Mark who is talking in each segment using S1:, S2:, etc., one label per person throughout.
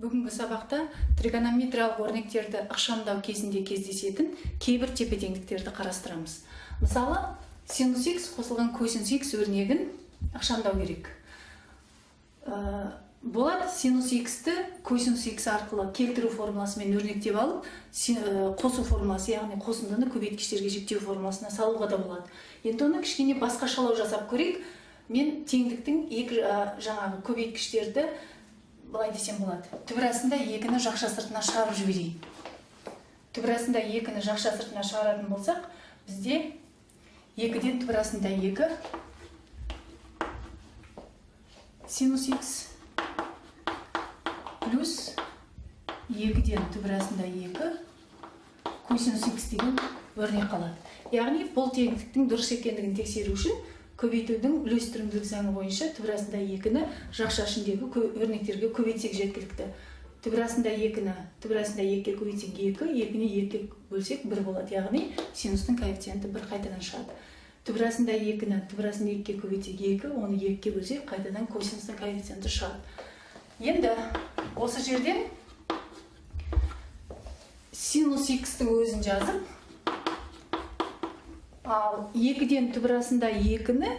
S1: Бүгінгі сабақта тригонометриялық өрнектерді ықшамдау кезінде кездесетін кейбір тепе-теңдіктерді қарастырамыз. Мысалы, синус x қосылған косинус x өрнегін ықшамдау керек. Болады синус x-ті косинус x арқылы келтіру формуласымен өрнектеп алып, қосу формуласы, яғни қосындыны көбейткіштерге жіктеу формуласына салуға да болады. Енді оны кішкене басқашалау жасап көрейік. Мен теңдіктің жаңағы көбейткіштерді былай десем болады. Түбірасында екіні жақша сыртына шығарып жіберейін. Түбірасында екіні жақша сыртына шығаратын болсақ, бізде екіден түбірасында 2 синус x плюс 2-ден түбірасында 2 косинус x деген өрнек қалады. Яғни бұл теңдіктің дұрыс екендігін тексеру үшін көбейтудің үлестірімділік заңы бойынша түбірасында 2-ні жақша ішіндегі өрнектерге көбейтсек жеткілікті. Түбірасында 2-ге көбейтсек 2, 2-ні 2-ге бөлсек 1 болады. Яғни синустың коэффициенті 1 қайтадан шығады. Түбірасында 2-ні түбірасында 2-ге көбейтсек 2, оны 2-ге бөлсек қайтадан косинустың коэффициенті шығады. Енді осы жерден синус x-тің өзін жазып, ал 2-ден түбірасында 2-ні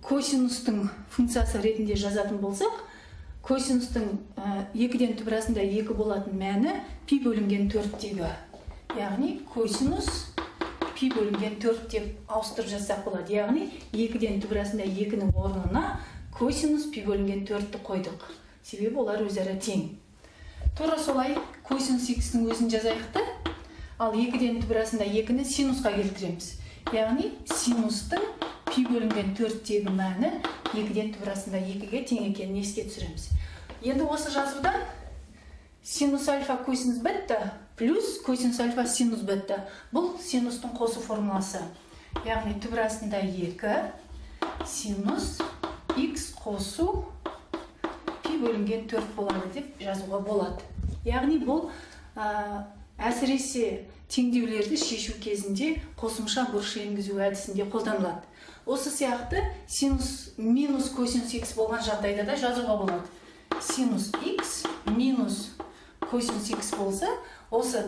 S1: косинустың функциясы ретінде жазатын болсақ, косинустың 2-ден түбірасында 2 болатын мәні пи бөлінген 4-тегі. Яғни косинус пи бөлінген 4 деп ауыстырып жазсақ болады. Яғни 2-ден түбірасында 2-нің орнына косинус пи бөлінген 4-ті қойдық. Себебі олар өзара тең. Тура солай косинус x-тің өзін жазайықты, ал 2-ден түбірасында 2-ні синусқа келтіреміз. Яғни синустың пи бөлінген 4-тегі мәні 2-ден түбірасында 2-ге тең екенін еске түсіреміз. Енді осы жазудан синус альфа косинус бетта плюс косинус альфа синус бетта. Бұл синустың қосу формуласы. Яғни түбірасында 2 синус x қосу пи бөлінген 4 болады деп жазуға болады. Яғни бұл әсіресе теңдеулерді шешу кезінде қосымша бұрыш енгізу әдісінде қолданылады. Осы сияқты синус минус косинус x болған жағдайда да жазуға болады. Синус x минус косинус x болса, осы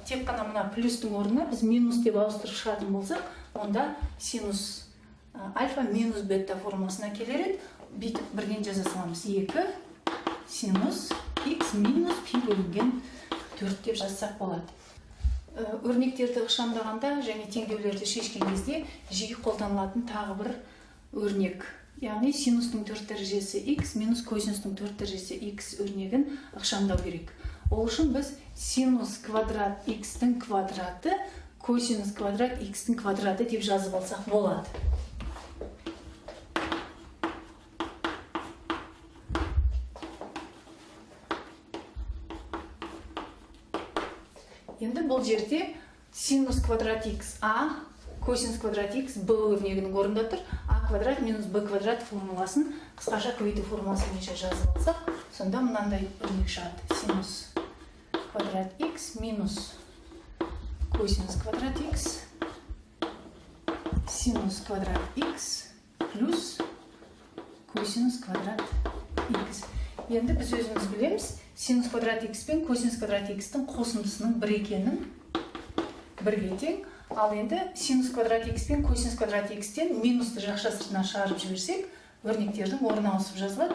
S1: тек қана мына плюстың орнына біз минус деп ауыстырып шығатын болсақ, онда синус альфа минус бетта формасына келер еді. Бүйтіп бірден жаза саламыз. 2 синус x минус пи бөлінген 4 деп жазсақ болады. Өрнектерді ықшамдағанда және теңдеулерді шешкен кезде жиі қолданылатын тағы бір өрнек. Яғни синустың 4 дәрежесі x минус косинустың 4 дәрежесі x өрнегін ықшамдау керек. Ол үшін біз синус квадрат x-тің квадраты косинус квадрат x-тің квадраты деп жазып алсақ болады. Енді бұл жерде синус квадрат x а, косинус квадрат x b өрнегінің орнында тұр. А квадрат минус b квадрат формуласын қысқаша көбейту формуласы бойынша жазып алсақ, сонда мынандай өрнек шығады. Синус квадрат x минус косинус квадрат x синус квадрат x плюс косинус квадрат x. Енді біз өзіміз білеміз, синус квадрат x пен косинус квадрат x-тің қосындысының 1 екенін 1-ге тең. Ал енді синус квадрат x пен косинус квадрат x-тен минусты жақша сыртына шығарып жіберсек, өрнектердің орны ауысып жазылады.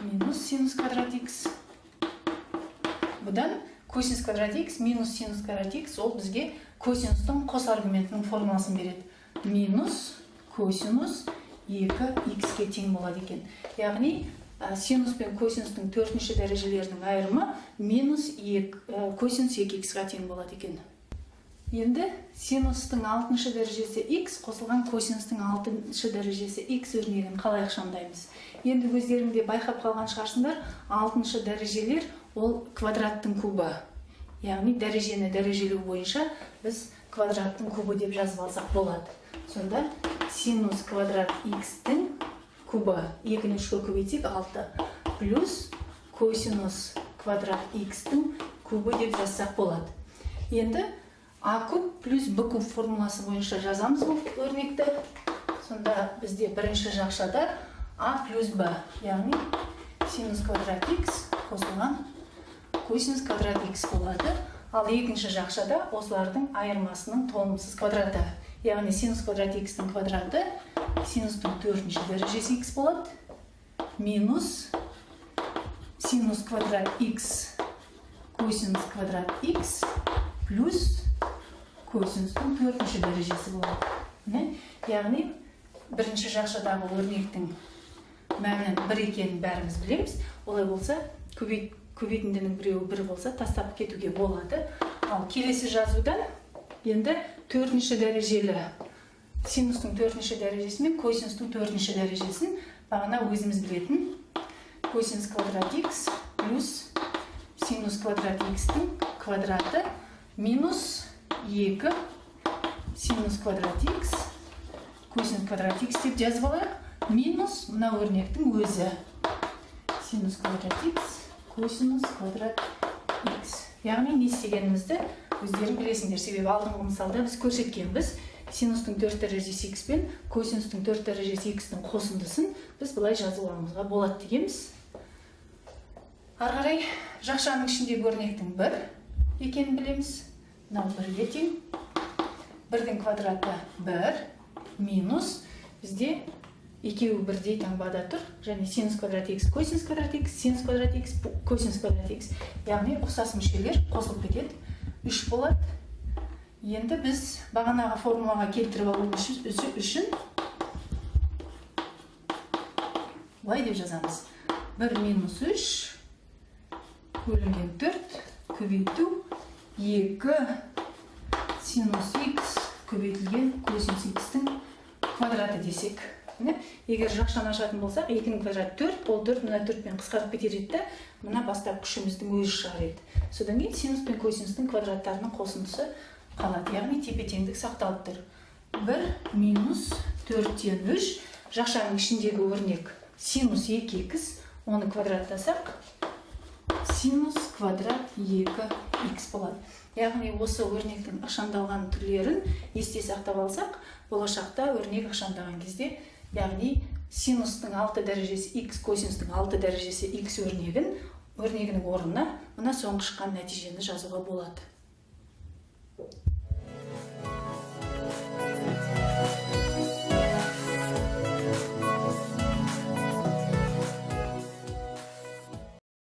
S1: Минус синус квадрат x. Бұдан косинус квадрат x минус синус квадрат x ол бізге косинустың қос аргументінің формуласын береді. Минус косинус 2x-ге тең болады екен. Яғни синус пен косинустың 4-ші дәрежелерінің айырымы минус косинус 2x-ға тең болады екен. Енді синустың 6-ші дәрежесі x қосылған косинустың 6-ші дәрежесі x өрнегін қалай ықшамдаймыз? Енді өздеріңде байқап қалған шығарсыңдар, 6-ші дәрежелер ол квадраттың кубы. Яғни дәрежені дәрежелеу бойынша біз квадраттың кубы деп жазып алсақ болады. Сонда синус квадрат x-тің кубы 2-ні 3-ге көбейтсек 6 плюс косинус квадрат x-тің кубы деп жазсақ болады. Енді а куб плюс b куб формуласы бойынша жазамыз бұл өрнекті. Сонда бізде бірінші жақшада а плюс b, яғни синус квадрат x қосылған косинус квадрат x болады. Ал екінші жақшада осылардың айырмасының толымсыз квадраты. Яғни синус квадрат x-тің квадраты синустың 4-ші дәрежесі x болады. Минус синус квадрат x косинус квадрат x плюс косинустың 4-ші дәрежесі болады. Яғни бірінші жақшадағы өрнектің мәнін 1 екенін бәріміз білеміз. Олай болса, көбейтіндінің біреуі 1 болса, тастап кетуге болады. Ал келесі жазудан енді 4-ші дәрежелі синустың 4-ші дәрежесі мен косинустың 4-ші дәрежесін бағана өзіміз білетін косинус квадрат x плюс синус квадрат x-тің квадраты минус 2 синус квадрат x косинус квадрат x деп жазып алайық. Минус мына өрнектің өзі синус квадрат x косинус квадрат x. Яғни не істегенімізді өздерің білесіңдер, себебі алдыңғы мысалда біз көрсеткенбіз. Синустың 4 дәрежесі x пен косинустың 4 дәрежесі x-тің қосындысын біз былай жазуымызға болады дегенбіз. Ары қарай жақшаның ішіндегі өрнектің 1 екенін білеміз. Мынау 1-ге тең. 1-дің квадраты 1 минус бізде екеуі бірдей таңбада тұр. Және синус квадрат x косинус квадрат x, синус квадрат x косинус квадрат x. Яғни ұқсас мүшелер қосылып кетеді. 3 болады. Енді біз бағанағы формулаға келтіріп алу үшін былай деп жазамыз. 1 минус 3 бөлінген 4 көбейту 2 синус x көбейтілген косинус x-тің квадраты десек. Егер жақшаны ашатын болсақ, 2-ның квадраты 4, ол 4 мына 4-пен қысқарып кетер еді, мына бастап күшіміздің өзі шығар еді. Содан кейін синус пен косинустың квадраттарының қосындысы қалады. Яғни тепе-теңдік сақталып тұр. 1 минус 4-тен 3, жақшаның ішіндегі өрнек синус 2x, оны квадраттасақ, синус квадрат 2x болады. Яғни осы өрнектің ықшамдалған түрлерін есте сақтап алсақ, болашақта өрнек ықшамдаған кезде, яғни синустың 6 дәрежесі x, косинустың 6 дәрежесі x өрнегінің орнына мына соңғы шыққан нәтижені жазуға болады.